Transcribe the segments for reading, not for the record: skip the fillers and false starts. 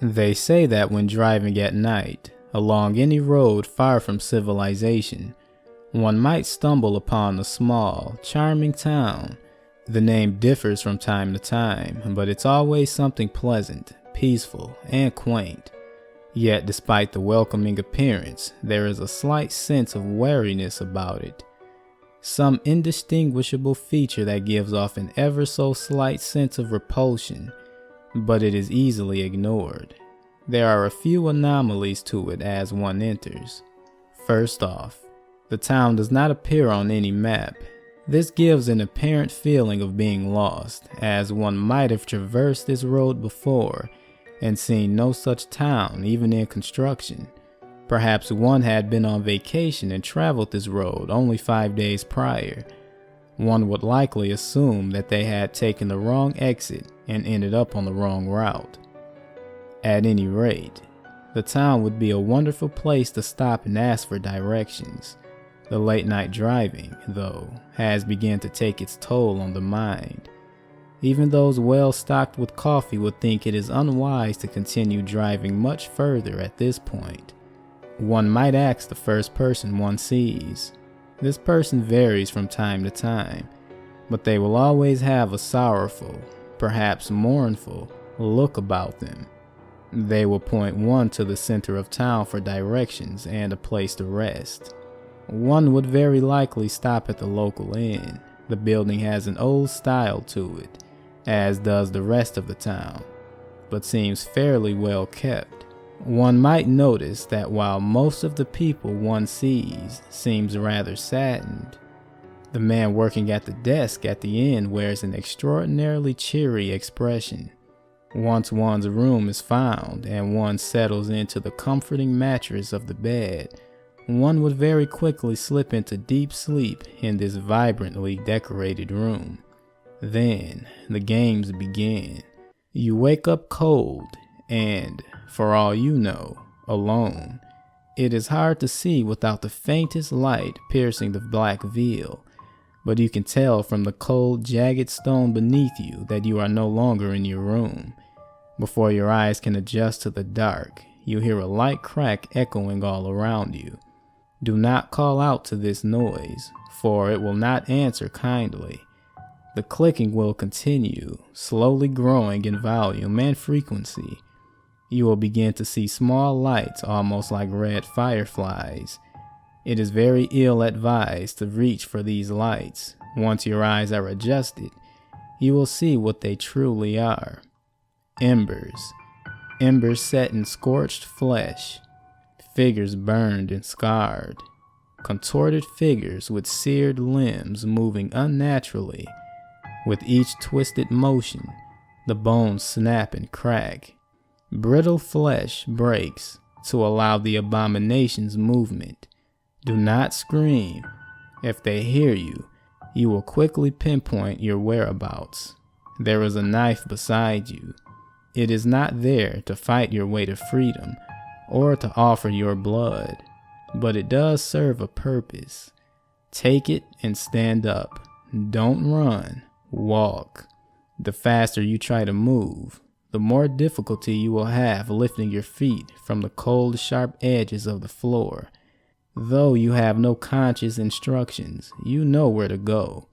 They say that when driving at night, along any road far from civilization, one might stumble upon a small, charming town. The name differs from time to time, but it's always something pleasant, peaceful, and quaint. Yet despite the welcoming appearance, there is a slight sense of wariness about it. Some indistinguishable feature that gives off an ever so slight sense of repulsion, but it is easily ignored. There are a few anomalies to it as one enters. First off, the town does not appear on any map. This gives an apparent feeling of being lost, as one might have traversed this road before and seen no such town even in construction. Perhaps one had been on vacation and traveled this road only 5 days prior. One would likely assume that they had taken the wrong exit and ended up on the wrong route. At any rate, the town would be a wonderful place to stop and ask for directions. The late night driving, though, has begun to take its toll on the mind. Even those well stocked with coffee would think it is unwise to continue driving much further at this point. One might ask the first person one sees. This person varies from time to time, but they will always have a sorrowful, perhaps mournful, look about them. They will point one to the center of town for directions and a place to rest. One would very likely stop at the local inn. The building has an old style to it, as does the rest of the town, but seems fairly well kept. One might notice that while most of the people one sees seems rather saddened, the man working at the desk at the inn wears an extraordinarily cheery expression. Once one's room is found and one settles into the comforting mattress of the bed, one would very quickly slip into deep sleep in this vibrantly decorated room. Then the games begin. You wake up cold and, for all you know, alone. It is hard to see without the faintest light piercing the black veil, but you can tell from the cold, jagged stone beneath you that you are no longer in your room. Before your eyes can adjust to the dark, you hear a light crack echoing all around you. Do not call out to this noise, for it will not answer kindly. The clicking will continue, slowly growing in volume and frequency. You will begin to see small lights almost like red fireflies. It is very ill advised to reach for these lights. Once your eyes are adjusted, you will see what they truly are. Embers. Embers set in scorched flesh. Figures burned and scarred. Contorted figures with seared limbs moving unnaturally. With each twisted motion, the bones snap and crack. Brittle flesh breaks to allow the abomination's movement. Do not scream. If they hear you, you will quickly pinpoint your whereabouts. There is a knife beside you. It is not there to fight your way to freedom or to offer your blood, but it does serve a purpose. Take it and stand up. Don't run. Walk. The faster you try to move, the more difficulty you will have lifting your feet from the cold, sharp edges of the floor. Though you have no conscious instructions, you know where to go.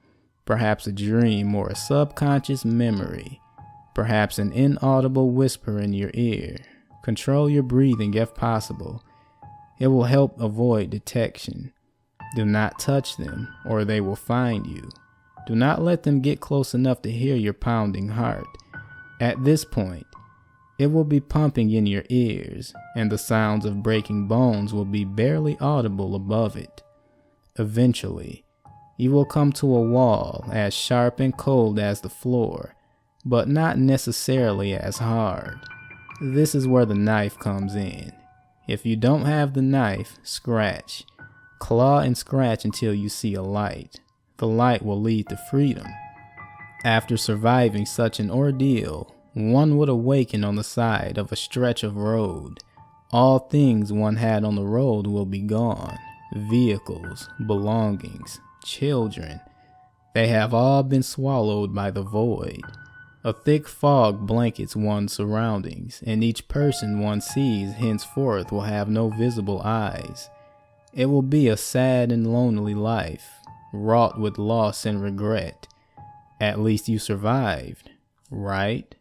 Perhaps a dream or a subconscious memory. Perhaps an inaudible whisper in your ear. Control your breathing if possible. It will help avoid detection. Do not touch them, or they will find you. Do not let them get close enough to hear your pounding heart. At this point, it will be pumping in your ears, and the sounds of breaking bones will be barely audible above it. Eventually, you will come to a wall as sharp and cold as the floor, but not necessarily as hard. This is where the knife comes in. If you don't have the knife, scratch. Claw and scratch until you see a light. The light will lead to freedom. After surviving such an ordeal, one would awaken on the side of a stretch of road. All things one had on the road will be gone. Vehicles, belongings, children. They have all been swallowed by the void. A thick fog blankets one's surroundings, and each person one sees henceforth will have no visible eyes. It will be a sad and lonely life, wrought with loss and regret. At least you survived, right?